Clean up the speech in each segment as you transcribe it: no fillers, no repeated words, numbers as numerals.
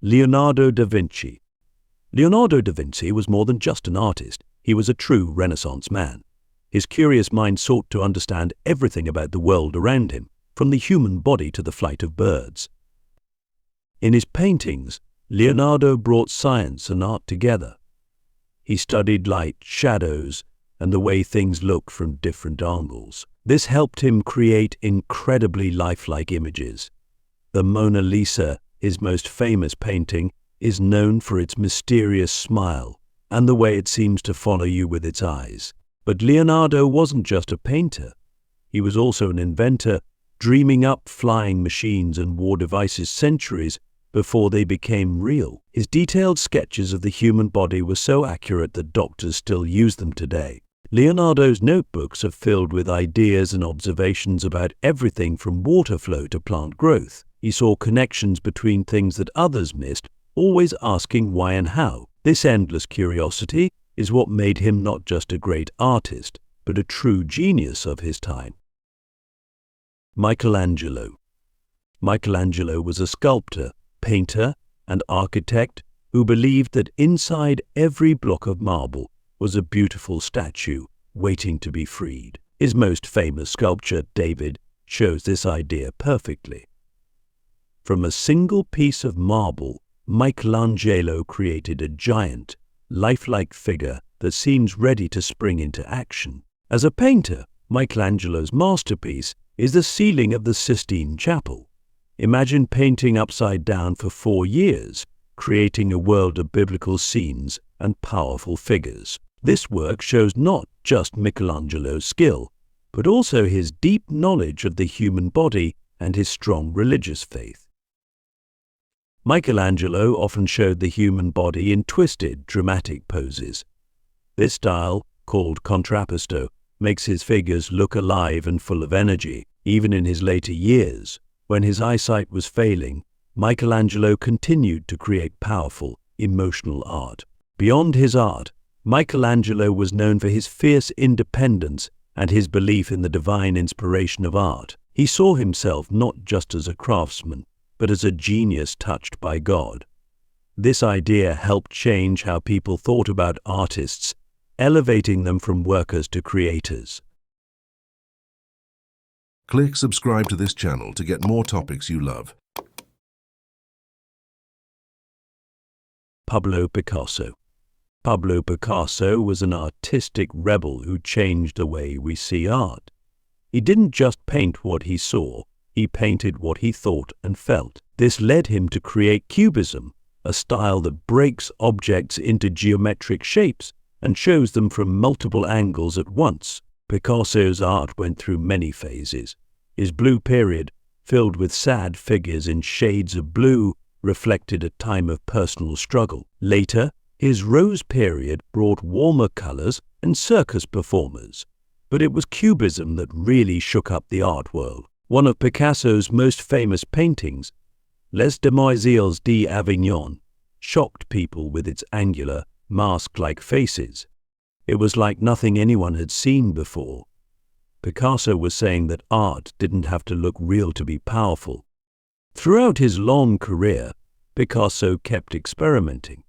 Leonardo da Vinci. Leonardo da Vinci was more than just an artist. He was a true Renaissance man. His curious mind sought to understand everything about the world around him, from the human body to the flight of birds. In his paintings, Leonardo brought science and art together. He studied light, shadows, and the way things look from different angles. This helped him create incredibly lifelike images. The Mona Lisa, his most famous painting, is known for its mysterious smile and the way it seems to follow you with its eyes. But Leonardo wasn't just a painter. He was also an inventor, dreaming up flying machines and war devices centuries before they became real. His detailed sketches of the human body were so accurate that doctors still use them today. Leonardo's notebooks are filled with ideas and observations about everything from water flow to plant growth. He saw connections between things that others missed, always asking why and how. This endless curiosity is what made him not just a great artist, but a true genius of his time. Michelangelo. Michelangelo was a sculptor, painter, and architect who believed that inside every block of marble was a beautiful statue waiting to be freed. His most famous sculpture, David, shows this idea perfectly. From a single piece of marble, Michelangelo created a giant, lifelike figure that seems ready to spring into action. As a painter, Michelangelo's masterpiece is the ceiling of the Sistine Chapel. Imagine painting upside down for 4 years, creating a world of biblical scenes and powerful figures. This work shows not just Michelangelo's skill, but also his deep knowledge of the human body and his strong religious faith. Michelangelo often showed the human body in twisted, dramatic poses. This style, called contrapposto, makes his figures look alive and full of energy. Even in his later years, when his eyesight was failing, Michelangelo continued to create powerful, emotional art. Beyond his art, Michelangelo was known for his fierce independence and his belief in the divine inspiration of art. He saw himself not just as a craftsman, but as a genius touched by God. This idea helped change how people thought about artists, elevating them from workers to creators. Click subscribe to this channel to get more topics you love. Pablo Picasso. Pablo Picasso was an artistic rebel who changed the way we see art. He didn't just paint what he saw, he painted what he thought and felt. This led him to create Cubism, a style that breaks objects into geometric shapes and shows them from multiple angles at once. Picasso's art went through many phases. His blue period, filled with sad figures in shades of blue, reflected a time of personal struggle. Later, his rose period brought warmer colors and circus performers. But it was Cubism that really shook up the art world. One of Picasso's most famous paintings, Les Demoiselles d'Avignon, shocked people with its angular, mask-like faces. It was like nothing anyone had seen before. Picasso was saying that art didn't have to look real to be powerful. Throughout his long career, Picasso kept experimenting.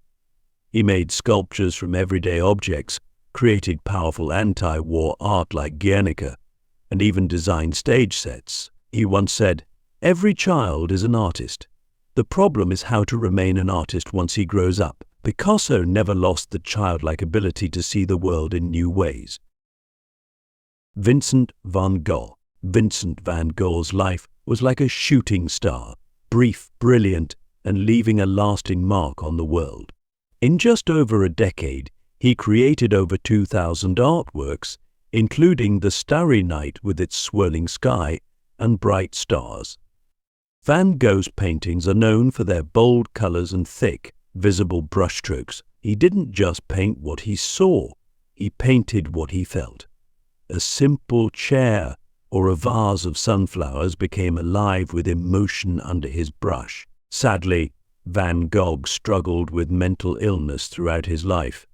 He made sculptures from everyday objects, created powerful anti-war art like Guernica, and even designed stage sets. He once said, "Every child is an artist. The problem is how to remain an artist once he grows up." Picasso never lost the childlike ability to see the world in new ways. Vincent van Gogh. Vincent van Gogh's life was like a shooting star, brief, brilliant, and leaving a lasting mark on the world. In just over a decade, he created over 2,000 artworks, including the Starry Night with its swirling sky and bright stars. Van Gogh's paintings are known for their bold colors and thick, visible brushstrokes. He didn't just paint what he saw, he painted what he felt. A simple chair or a vase of sunflowers became alive with emotion under his brush. Sadly, Van Gogh struggled with mental illness throughout his life.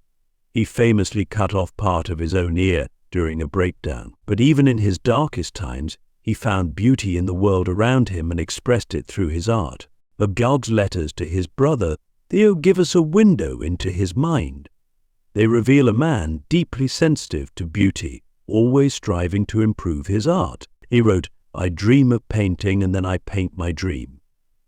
He famously cut off part of his own ear during a breakdown. But even in his darkest times, he found beauty in the world around him and expressed it through his art. Van Gogh's letters to his brother Theo give us a window into his mind. They reveal a man deeply sensitive to beauty, always striving to improve his art. He wrote, "I dream of painting and then I paint my dream."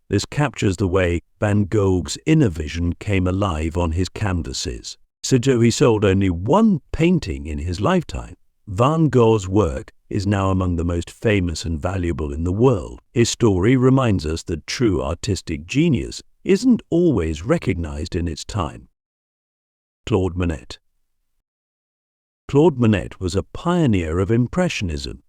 This captures the way Van Gogh's inner vision came alive on his canvases. So though he sold only one painting in his lifetime, Van Gogh's work is now among the most famous and valuable in the world. His story reminds us that true artistic genius isn't always recognized in its time. Claude Monet. Claude Monet was a pioneer of Impressionism,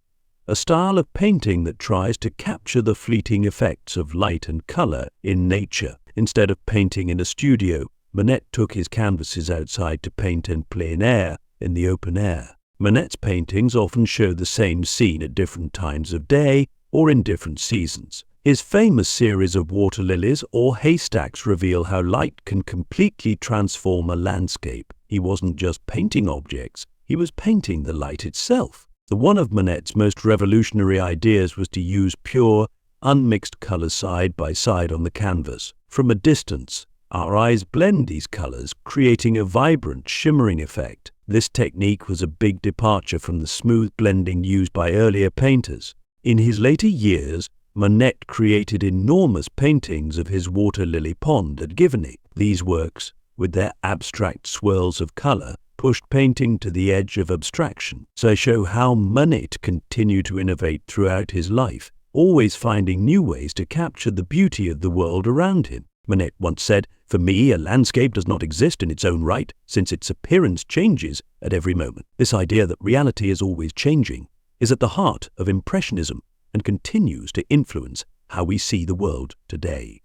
a style of painting that tries to capture the fleeting effects of light and color in nature. Instead of painting in a studio, Monet took his canvases outside to paint in plein air, in the open air. Monet's paintings often show the same scene at different times of day or in different seasons. His famous series of water lilies or haystacks reveal how light can completely transform a landscape. He wasn't just painting objects, he was painting the light itself. One of Monet's most revolutionary ideas was to use pure, unmixed colors side by side on the canvas. From a distance, our eyes blend these colors, creating a vibrant, shimmering effect. This technique was a big departure from the smooth blending used by earlier painters. In his later years, Monet created enormous paintings of his water lily pond at Giverny. These works, with their abstract swirls of color, pushed painting to the edge of abstraction. So show how Monet continued to innovate throughout his life, always finding new ways to capture the beauty of the world around him. Monet once said, "For me, a landscape does not exist in its own right, since its appearance changes at every moment." This idea that reality is always changing is at the heart of Impressionism and continues to influence how we see the world today.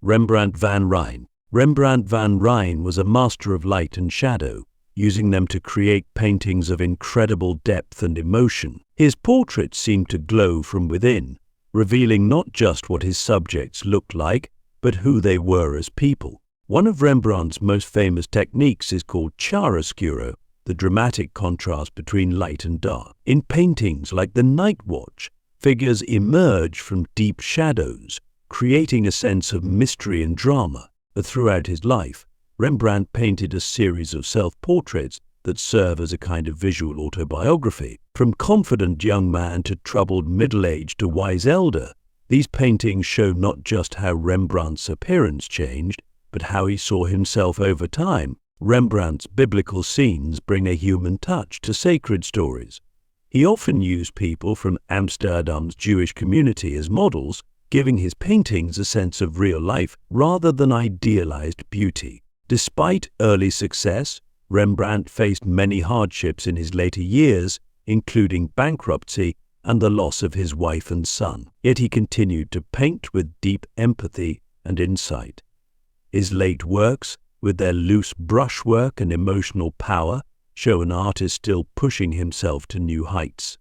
Rembrandt van Rijn. Rembrandt van Rijn was a master of light and shadow, using them to create paintings of incredible depth and emotion. His portraits seemed to glow from within, revealing not just what his subjects looked like, but who they were as people. One of Rembrandt's most famous techniques is called chiaroscuro, the dramatic contrast between light and dark. In paintings like The Night Watch, figures emerge from deep shadows, creating a sense of mystery and drama. Throughout his life, Rembrandt painted a series of self-portraits that serve as a kind of visual autobiography. From confident young man to troubled middle-aged to wise elder, these paintings show not just how Rembrandt's appearance changed, but how he saw himself over time. Rembrandt's biblical scenes bring a human touch to sacred stories. He often used people from Amsterdam's Jewish community as models, giving his paintings a sense of real life rather than idealized beauty. Despite early success, Rembrandt faced many hardships in his later years, including bankruptcy and the loss of his wife and son. Yet he continued to paint with deep empathy and insight. His late works, with their loose brushwork and emotional power, show an artist still pushing himself to new heights.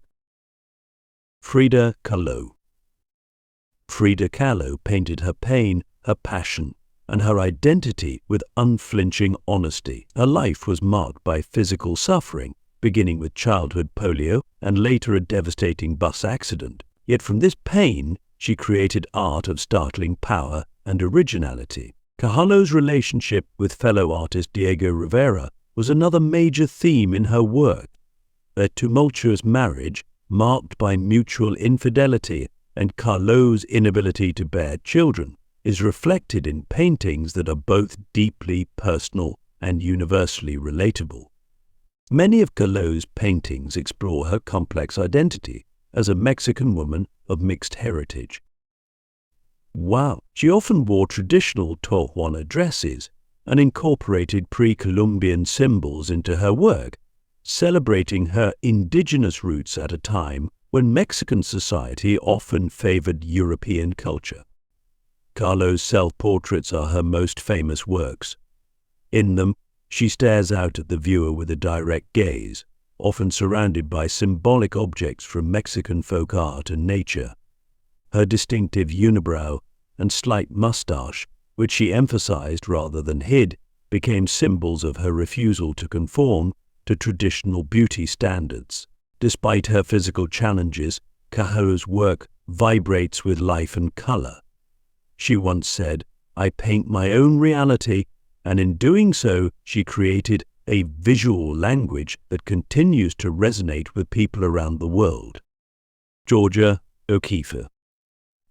Frida Kahlo. Frida Kahlo painted her pain, her passion, and her identity with unflinching honesty. Her life was marked by physical suffering, beginning with childhood polio and later a devastating bus accident. Yet from this pain, she created art of startling power and originality. Kahlo's relationship with fellow artist Diego Rivera was another major theme in her work. Their tumultuous marriage, marked by mutual infidelity and Kahlo's inability to bear children, is reflected in paintings that are both deeply personal and universally relatable. Many of Kahlo's paintings explore her complex identity as a Mexican woman of mixed heritage. She often wore traditional Tijuana dresses and incorporated pre-Columbian symbols into her work, celebrating her indigenous roots at a time when Mexican society often favored European culture. Kahlo's self-portraits are her most famous works. In them, she stares out at the viewer with a direct gaze, often surrounded by symbolic objects from Mexican folk art and nature. Her distinctive unibrow and slight mustache, which she emphasized rather than hid, became symbols of her refusal to conform to traditional beauty standards. Despite her physical challenges, Kahlo's work vibrates with life and color. She once said, "I paint my own reality," and in doing so, she created a visual language that continues to resonate with people around the world. Georgia O'Keeffe.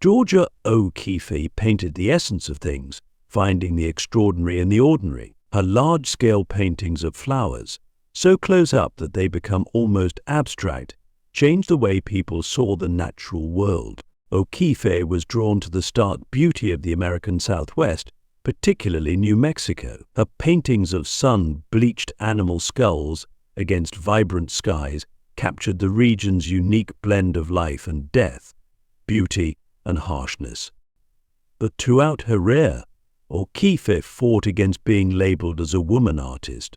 Georgia O'Keeffe painted the essence of things, finding the extraordinary in the ordinary. Her large-scale paintings of flowers, so close up that they become almost abstract, changed the way people saw the natural world. O'Keeffe was drawn to the stark beauty of the American Southwest, particularly New Mexico. Her paintings of sun-bleached animal skulls against vibrant skies captured the region's unique blend of life and death, beauty and harshness. But throughout her career, O'Keeffe fought against being labeled as a woman artist.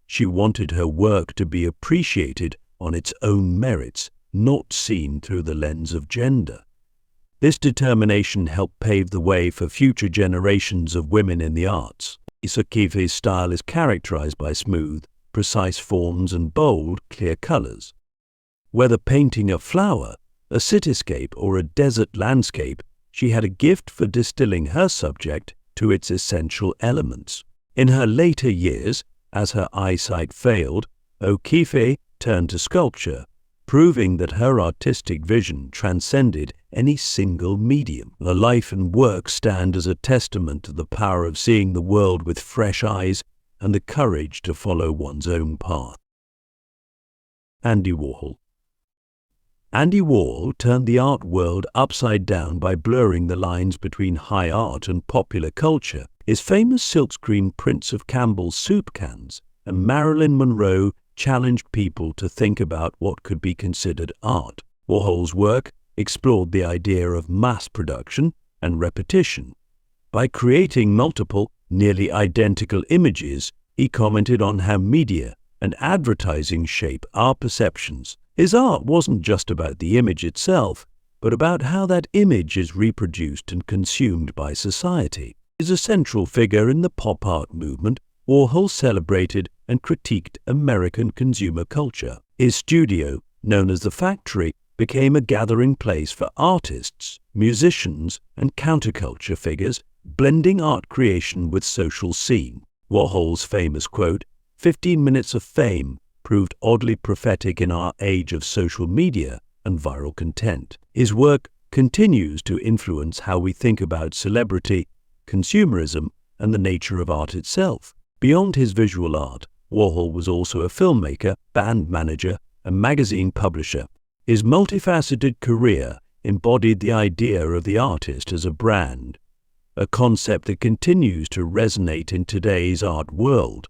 She wanted her work to be appreciated on its own merits, not seen through the lens of gender. This determination helped pave the way for future generations of women in the arts. O'Keeffe's style is characterized by smooth, precise forms and bold, clear colors. Whether painting a flower, a cityscape, or a desert landscape, she had a gift for distilling her subject to its essential elements. In her later years, as her eyesight failed, O'Keeffe turned to sculpture, proving that her artistic vision transcended any single medium. Her life and work stand as a testament to the power of seeing the world with fresh eyes and the courage to follow one's own path. Andy Warhol. Andy Warhol turned the art world upside down by blurring the lines between high art and popular culture. His famous silkscreen prints of Campbell's soup cans and Marilyn Monroe challenged people to think about what could be considered art. Warhol's work explored the idea of mass production and repetition. By creating multiple, nearly identical images, he commented on how media and advertising shape our perceptions. His art wasn't just about the image itself, but about how that image is reproduced and consumed by society. As a central figure in the pop art movement, Warhol celebrated and critiqued American consumer culture. His studio, known as The Factory, became a gathering place for artists, musicians, and counterculture figures, blending art creation with social scene. Warhol's famous quote, "15 minutes of fame," proved oddly prophetic in our age of social media and viral content. His work continues to influence how we think about celebrity, consumerism, and the nature of art itself. Beyond his visual art, Warhol was also a filmmaker, band manager, and magazine publisher. His multifaceted career embodied the idea of the artist as a brand, a concept that continues to resonate in today's art world.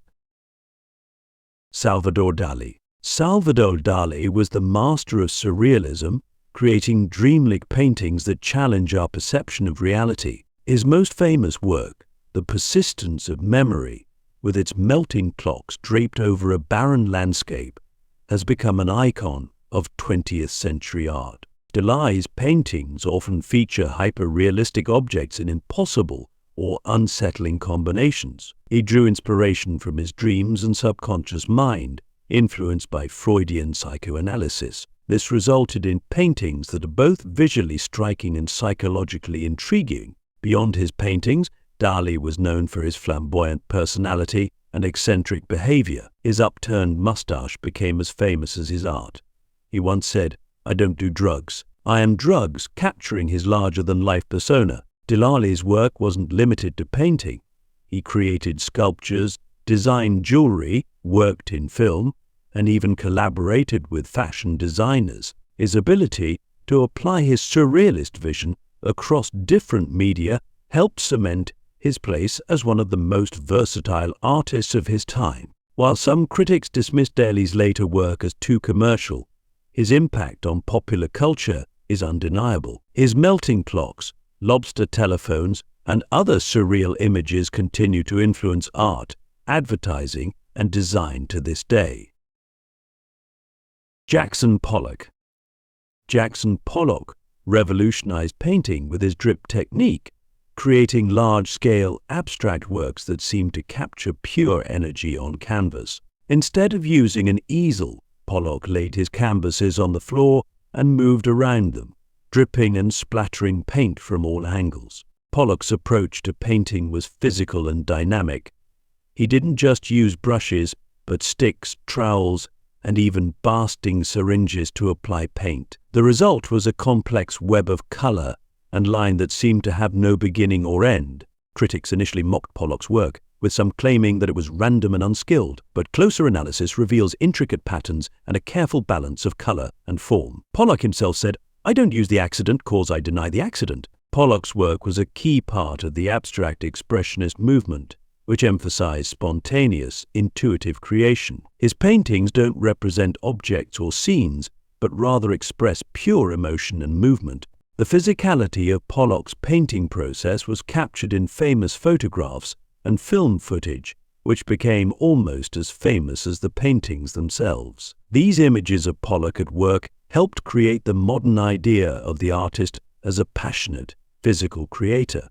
Salvador Dalí. Salvador Dalí was the master of surrealism, creating dreamlike paintings that challenge our perception of reality. His most famous work, The Persistence of Memory, with its melting clocks draped over a barren landscape, has become an icon of 20th century art. Dalí's paintings often feature hyper-realistic objects in impossible or unsettling combinations. He drew inspiration from his dreams and subconscious mind, influenced by Freudian psychoanalysis. This resulted in paintings that are both visually striking and psychologically intriguing. Beyond his paintings, Dalí was known for his flamboyant personality and eccentric behavior. His upturned mustache became as famous as his art. He once said, "I don't do drugs. I am drugs," capturing his larger-than-life persona. Dalí's work wasn't limited to painting. He created sculptures, designed jewelry, worked in film, and even collaborated with fashion designers. His ability to apply his surrealist vision across different media helped cement his place as one of the most versatile artists of his time. While some critics dismissed Dalí's later work as too commercial, his impact on popular culture is undeniable. His melting clocks, lobster telephones, and other surreal images continue to influence art, advertising, and design to this day. Jackson Pollock. Jackson Pollock revolutionized painting with his drip technique, creating large-scale abstract works that seemed to capture pure energy on canvas. Instead of using an easel, Pollock laid his canvases on the floor and moved around them, dripping and splattering paint from all angles. Pollock's approach to painting was physical and dynamic. He didn't just use brushes, but sticks, trowels, and even basting syringes to apply paint. The result was a complex web of color and line that seemed to have no beginning or end. Critics initially mocked Pollock's work, with some claiming that it was random and unskilled, but closer analysis reveals intricate patterns and a careful balance of color and form. Pollock himself said, "I don't use the accident cause I deny the accident." Pollock's work was a key part of the abstract expressionist movement, which emphasized spontaneous, intuitive creation. His paintings don't represent objects or scenes, but rather express pure emotion and movement. The physicality of Pollock's painting process was captured in famous photographs and film footage, which became almost as famous as the paintings themselves. These images of Pollock at work helped create the modern idea of the artist as a passionate, physical creator.